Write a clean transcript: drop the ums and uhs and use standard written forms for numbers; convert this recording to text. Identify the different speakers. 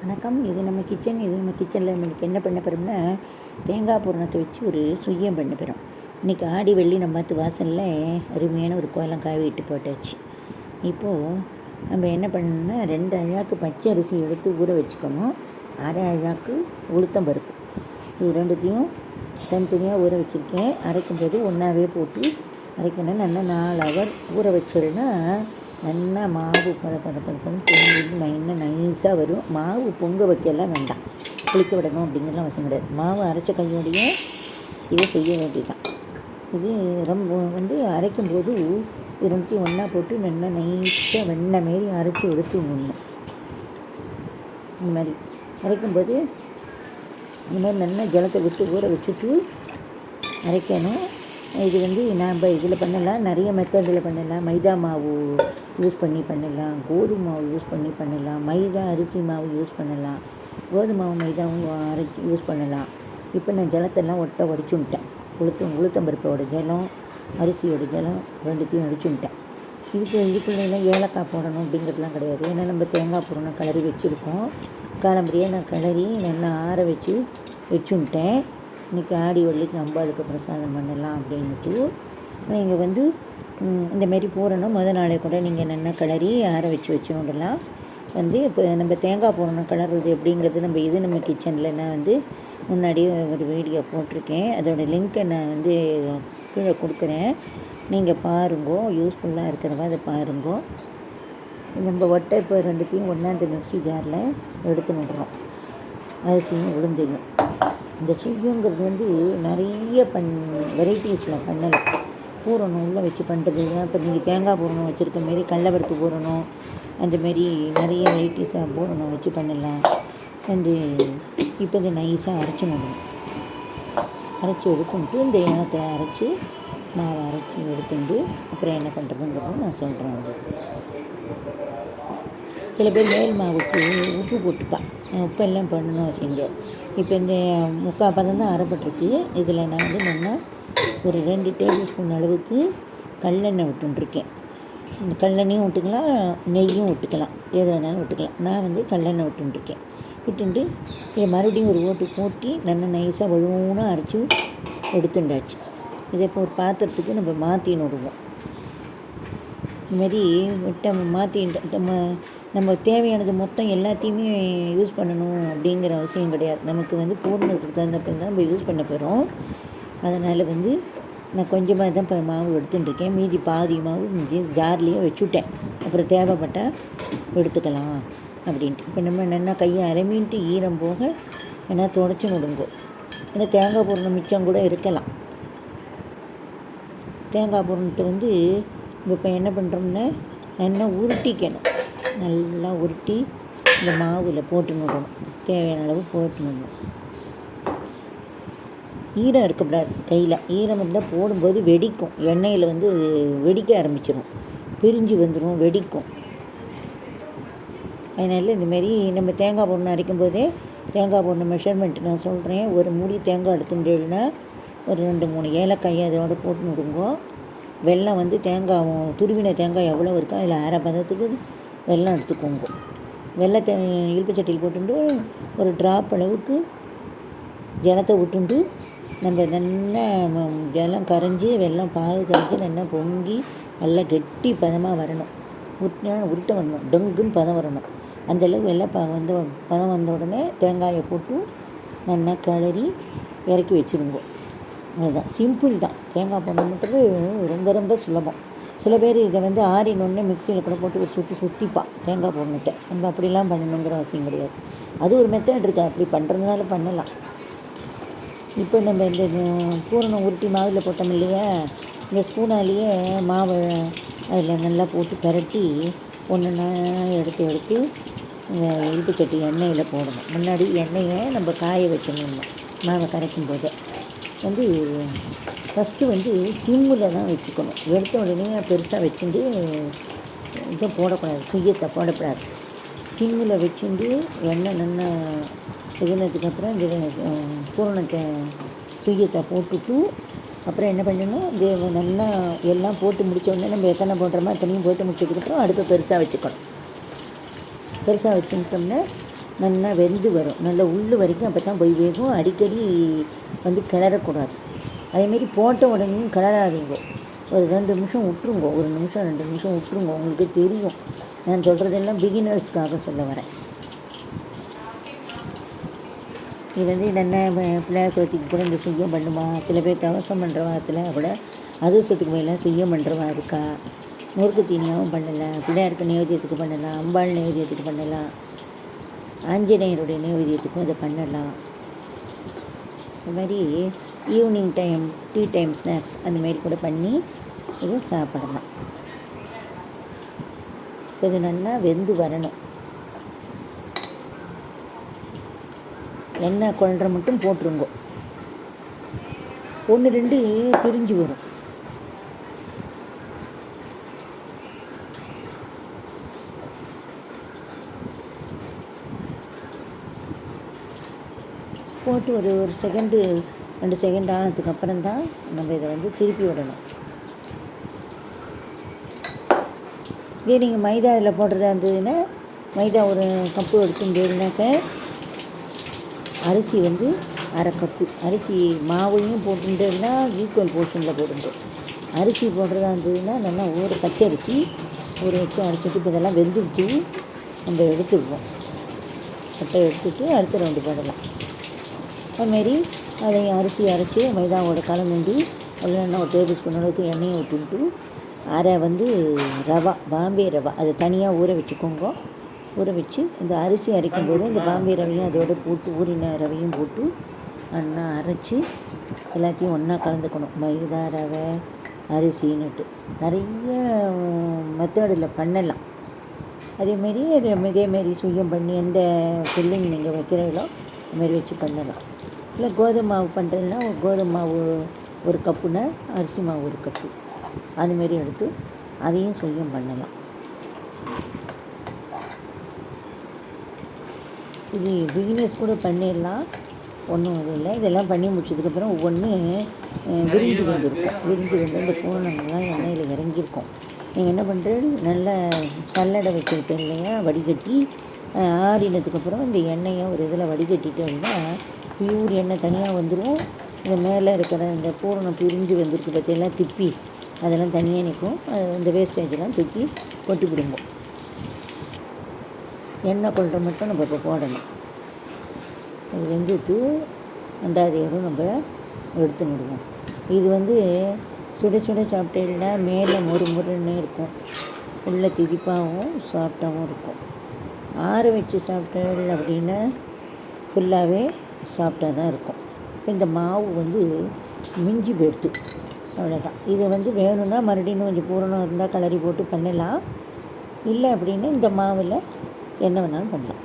Speaker 1: வணக்கம். இது நம்ம கிச்சனில் இன்றைக்கி என்ன பண்ண போகிறோம்னா, தேங்காய் பூரணத்தை வச்சு ஒரு சுய்யம் பண்ண போகிறோம். இன்றைக்கி ஆடி வெள்ளி நம்ம பார்த்து வாசலில் அருமையான ஒரு கோலம் காய விட்டு போட்டாச்சு. இப்போது நம்ம என்ன பண்ணணும்னா, 2 அழாக்கு பச்சை அரிசி எடுத்து ஊற வச்சுக்கணும். 1/2 அழாக்கு உளுத்தம் பருப்பு, இது ரெண்டுத்தையும் தனித்தனியாக ஊற வச்சுருக்கேன். அரைக்கும்போது ஒன்றாவே போட்டு அரைக்கணும். நல்லா 4 ஹவர் ஊற வச்சிருன்னா நல்லா மாவு பொங்கி நைஸாக வரும். மாவு பொங்க வைக்கலாம் வேண்டாம், புளிக்க விடணும் அப்படிங்கிறலாம் அவசியம் கிடையாது. மாவு அரைச்ச கையோடையே இதை செய்ய வேண்டியதுதான். இது ரொம்ப அரைக்கும்போது இது ரெண்டுத்தையும் ஒன்றா போட்டு நல்லா நைஸாக வெண்ணெய் மாரி அரைச்சி எடுத்து விடணும். இந்த மாதிரி அரைக்கும்போது இந்த மாதிரி நல்லா ஜலத்தை விட்டு ஊற வச்சுட்டு அரைக்கணும். இது நாம் இதில் பண்ணலாம், நிறைய மெத்தடில் பண்ணலாம். மைதா மாவு யூஸ் பண்ணி பண்ணலாம், கோதுமை மாவு யூஸ் பண்ணி பண்ணலாம், மைதா அரிசி மாவு யூஸ் பண்ணலாம், கோதுமை மாவு மைதாவும் யூஸ் பண்ணலாம். இப்போ நான் ஜலத்தெல்லாம் வடிச்சுட்டேன். உளுத்தம்பருப்போட ஜலம், அரிசியோட ஜலம் ரெண்டுத்தையும் வடிச்சுட்டேன். இதுக்குள்ளெல்லாம் ஏலக்காய் போடணும் அப்படிங்கிறதுலாம் கிடையாது. ஏன்னா நம்ம தேங்காய் பூரணம் கிளறி வச்சுருக்கோம். காலம்பரியாக நான் கிளறி நல்லா ஆற வச்சுட்டேன். இன்றைக்கி ஆடி வெள்ளிக்கு அம்பாளுக்கு பிரசாதம் பண்ணலாம் அப்படின்ட்டு. நீங்கள் இந்தமாரி பூரணம் நாளே கூட நீங்கள் நல்லா கிளறி ஆற வச்சுடலாம். இப்போ நம்ம தேங்காய் பூரணம் கிளறது எப்படிங்கிறது நம்ம கிச்சனில் நான் முன்னாடியே ஒரு வீடியோ போட்டிருக்கேன். அதோடய லிங்க்கை நான் கீழே கொடுக்குறேன், நீங்கள் பாருங்கோ. யூஸ்ஃபுல்லாக இருக்கிறவா அதை பாருங்கோ. நம்ம இப்போ ரெண்டுத்தையும் ஒன்றாந்து மிக்ஸி ஜாரில் எடுத்து விடுறோம். அரிசியும் உளுந்தையும். இந்த சுய்யங்கிறது நிறைய வெரைட்டிஸில் பண்ணலாம். பூரணம் உள்ளே வச்சு பண்ணுறதுலாம் இப்போ நீங்கள் தேங்காய் பூரணம் வச்சுருக்க மாரி கடலப்பருப்பு பூரணம் அந்தமாரி நிறைய வெரைட்டிஸாக பூரணம் வச்சு பண்ணலாம். இப்போ இந்த நைஸாக அரைச்சி எடுத்துட்டு இந்த ஏனத்தை அரைச்சி மாவை அரைச்சி எடுத்துட்டு அப்புறம் என்ன பண்ணுறதுங்கிறத நான் சொல்கிறேன் உங்களுக்கு. சில பேர் மேல் மாவுக்கு உப்பு போட்டுப்பான். உப்பெல்லாம் பண்ணணும் அவசியங்க. இப்போ இந்த 3/4 பதம் தான் அரைப்பட்டிருக்கு. இதில் நான் நல்லா ஒரு 2 டேபிள் ஸ்பூன் அளவுக்கு கல்லெண்ணெய் விட்டுருக்கேன். இந்த கல்லெண்ணையும் விட்டுக்கலாம், நெய்யும் விட்டுக்கலாம், எது வேணாலும் விட்டுக்கலாம். நான் கல்லெண்ணெய் விட்டுருக்கேன். விட்டுட்டு இதை மறுபடியும் ஒரு ஓட்டு போட்டி நல்லா நைஸாக வழுவூனாக அரைச்சி எடுத்துட்டாச்சு. இதை இப்போ ஒரு பாத்திரத்துக்கு நம்ம மாற்றின்னு விடுவோம். இதுமாரி நம்ம தேவையானது மொத்தம் எல்லாத்தையுமே யூஸ் பண்ணணும் அப்படிங்கிற அவசியம் கிடையாது. நமக்கு பூரணத்துக்கு தகுந்தப்போ தான் நம்ம யூஸ் பண்ண போகிறோம். அதனால் நான் கொஞ்சமாக தான் இப்போ மாவு எடுத்துட்டுருக்கேன். மீதி பாதி மாவு ஜார்லேயே வச்சுட்டேன். அப்புறம் தேவைப்பட்டால் எடுத்துக்கலாம் அப்படின்ட்டு. இப்போ நம்ம நல்லா கையை அலமின்ட்டு ஈரம் போக ஏன்னா துடைச்சி விடுங்கோ. ஏன்னா தேங்காய் பூரணம் மிச்சம் கூட இருக்கலாம். தேங்காய் பூரணத்தை இப்போ என்ன பண்ணுறோம்னா நல்லா உருட்டிக்கணும். நல்லா உருட்டி இந்த மாவில் போட்டு விடணும். தேவையான அளவு போட்டு விடணும். ஈரம் இருக்கக்கூடாது கையில். ஈரம் இருந்தால் போடும்போது வெடிக்கும். எண்ணெயில் வெடிக்க ஆரம்பிச்சிடும், பிரிஞ்சு வந்துடும், வெடிக்கும். அதனால் இந்தமாரி நம்ம தேங்காய் பூரணம் அரைக்கும் போதே தேங்காய் பூரணம் மெஷர்மெண்ட் நான் சொல்கிறேன். ஒரு மூடி தேங்காய் எடுத்துட்டேன்னா ஒரு 2-3 ஏலக்காயை அதோட போட்டு விடுங்கோ. வெல்லம் தேங்காயும் துருவின தேங்காய் எவ்வளோ இருக்கோ அதில் 1/2 பதத்துக்கு வெல்லம் எடுத்துக்கோங்க. வெல்லத்தை இழுப்பு சட்டியில் போட்டுட்டு ஒரு ட்ராப் அளவுக்கு ஜலத்தை விட்டுண்டு நம்ம நல்லா ஜலம் கரைஞ்சி வெல்லம் பாகு கரைஞ்சி நல்லா பொங்கி நல்லா கெட்டி பதமாக வரணும். உருட்ட வரணும், டொங்குன்னு பதம் வரணும். அந்தளவுக்கு வெள்ளை பதம் வந்த உடனே தேங்காயை போட்டு நல்லா கிளறி இறக்கி வச்சுருங்க. அதுதான் சிம்பிள் தான். தேங்காய் பூரணம்ன்றது ரொம்ப ரொம்ப சுலபம். சில பேர் இதை ஆறினொன்னே மிக்சியில் கூட போட்டு ஒரு சுற்றிப்பான் தேங்காய் பூரணத்தை. நம்ம அப்படிலாம் பண்ணணுங்கிற அவசியம் கிடையாது. அது ஒரு மெத்தட் இருக்குது, அப்படி பண்ணுறதுனால பண்ணலாம். இப்போ நம்ம இந்த பூரணம் உருட்டி மாவில் போட்டோம் இல்லையா, இந்த ஸ்பூனாலேயே மாவை அதில் நல்லா போட்டு பரட்டி ஒன்றுன்னா எடுத்து இந்த இழுப்பு சட்டி எண்ணெயில் போடணும். முன்னாடி எண்ணெயை நம்ம காய வச்சிடணும். மாவை கரைக்கும் போது ஃபஸ்ட்டு சிம்மில் தான் வச்சுக்கணும். எடுத்த உடனே பெருசாக வச்சுட்டு இதை போடக்கூடாது, சுய்யத்தை போடக்கூடாது. சிம்மில் வச்சுட்டு எண்ணெய் நல்லா இதுனதுக்கப்புறம் இந்த பூரணத்தை சுய்யத்தை போட்டுட்டு அப்புறம் என்ன பண்ணணும், இது நல்லா எல்லாம் போட்டு முடித்த உடனே நம்ம எத்தனை போடுறோமோ அத்தனையும் போட்டு முடிச்சதுக்கப்புறம் அடுப்பை பெருசாக வச்சுக்கணும். பெருசாக வச்சுட்டோம்னா நல்லா வெந்து வரும், நல்லா உள் வரைக்கும். அப்போ தான் போய் வேகும். அடிக்கடி வந்து கிளறக்கூடாது. அதேமாரி போட்ட உடனேயும் கிளறாதீங்க. ஒரு 2 நிமிஷம் விட்ருங்க. 1 நிமிஷம் 2 நிமிஷம் விட்ருங்க. உங்களுக்கு தெரியும். நான் சொல்கிறதெல்லாம் பிகினர்ஸ்க்காக சொல்ல வரேன். இது வந்து நல்லா பிள்ளையார் சதுர்த்திக்கு கூட இந்த சுய்யம் பண்ணுமா. சில பேர் தவசம் பண்ணுற வாரத்தில் கூட அதிர்ஷ்டத்துக்கு மேலாம் சுய்யம் பண்ணுறவா இருக்கா. முறுக்கு தீனியாகவும் பண்ணலாம், பிள்ளையாருக்கு நைவேத்தியத்துக்கு பண்ணலாம், அம்பாள் நைவேத்தியத்துக்கு பண்ணலாம், ஆஞ்சநேயருடைய நைவேத்தியத்துக்கும் இதை பண்ணலாம். அது மாதிரி evening time tea time snacks அந்தமாரி கூட பண்ணி இதை சாப்பிடலாம். இது நல்லா வெந்து வரணும். எண்ணெய் குழந்தை மட்டும் போட்டுருங்கோ. 1 2 பிரிஞ்சு வரும். போட்டு ஒரு செகண்டு 2 செகண்ட் ஆனதுக்கு அப்புறம் தான் நம்ம இதை வந்து திருப்பி விடணும். இதே நீங்கள் மைதா இதில் போடுறதா இருந்ததுன்னா மைதா ஒரு கப்பு எடுத்துட்டேன்னாக்க அரிசி வந்து 1/2 கப்பு அரிசி மாவையும் போட்டுட்டேன்னா ஈக்குவல் போர்ஷனில் போடுங்க. அரிசி போடுறதா இருந்ததுன்னா நல்லா பச்சரிசி ஊற வச்சு அரைச்சிட்டு இப்போ இதெல்லாம் வெந்துவிட்டு நம்ம எடுத்துடுவோம். கட்டை எடுத்துகிட்டு அடுத்த 2 போடலாம். அதுமாரி அதை அரிசி அரைச்சி மைதாவோட கலந்துண்டு இல்லைன்னா ஒரு டேபிள் ஸ்பூன் அளவுக்கு எண்ணெயை ஊற்றிட்டு அரை வந்து ரவா, பாம்பே ரவா, அதை தனியாக ஊற வச்சுக்கோங்க. ஊற வச்சு இந்த அரிசி அரைக்கும் போது இந்த பாம்பே ரவையும் அதோடு போட்டு ஊறின ரவையும் போட்டு நல்லா அரைச்சி எல்லாத்தையும் ஒன்றா கலந்துக்கணும். மைதா, ரவை, அரிசின்னுட்டு நிறைய மெத்தடில் பண்ணலாம். இதேமாரி சுயம் பண்ணி எந்த ஃபில்லிங் நீங்கள் வைக்கிறீங்களோ அதுமாரி வச்சு பண்ணலாம். இல்லை கோதுமை மாவு பண்ணுறதுனா கோதுமை மாவு 1 கப்புனா அரிசி மாவு 1 கப்பு அதுமாரி எடுத்து அதையும் சுயம் பண்ணலாம். இது பிகினர்ஸ் கூட பண்ணிடலாம், ஒன்றும் அது இல்லை. இதெல்லாம் பண்ணி முடிச்சதுக்கப்புறம் ஒவ்வொன்று விரிஞ்சு வந்துருக்கும். விரிஞ்சு வந்து இந்த பூரணங்கள்லாம் எண்ணெயில் இறங்கியிருக்கும். நீங்கள் என்ன பண்ணுறது, நல்ல சல்லடை வச்சுருப்பேன் இல்லையா, வடிகட்டி ஆறினதுக்கப்புறம் இந்த எண்ணெயை ஒரு இதில் வடிகட்டிட்டோம்னா பியூர் எண்ணெய் தனியாக வந்துடும். இந்த மேலே இருக்கிற இந்த பூரணம் பிரிஞ்சு வந்திருக்கு பற்றியெல்லாம் திப்பி அதெல்லாம் தனியாக நிற்கும். இந்த வேஸ்டேஜெல்லாம் தூக்கி கொட்டி விடுவோம். எண்ணெய் கொள்கிற மட்டும் நம்ம இப்போ போடணும். அது வெந்துட்டு 2வது ஏரும் நம்ம எடுத்து விடுவோம். இது வந்து சுட சுட சாப்பிட்டேன்னா மேலே முறுமுறுன்னு இருக்கும், உள்ள திதிப்பாகவும் சாஃப்டாகவும் இருக்கும். ஆற வச்சு சாப்பிட்டேன் அப்படின்னா ஃபுல்லாகவே சாஃப்டாக தான் இருக்கும். இப்போ இந்த மாவு வந்து மிஞ்சி போயிடுத்து, அவ்வளோதான். இதை வந்து வேணும்னா மறுபடியும் கொஞ்சம் பூரணம் இருந்தால் கலரி போட்டு பண்ணலாம். இல்லை அப்படின்னா இந்த மாவில் என்ன வேணாலும் பண்ணலாம்.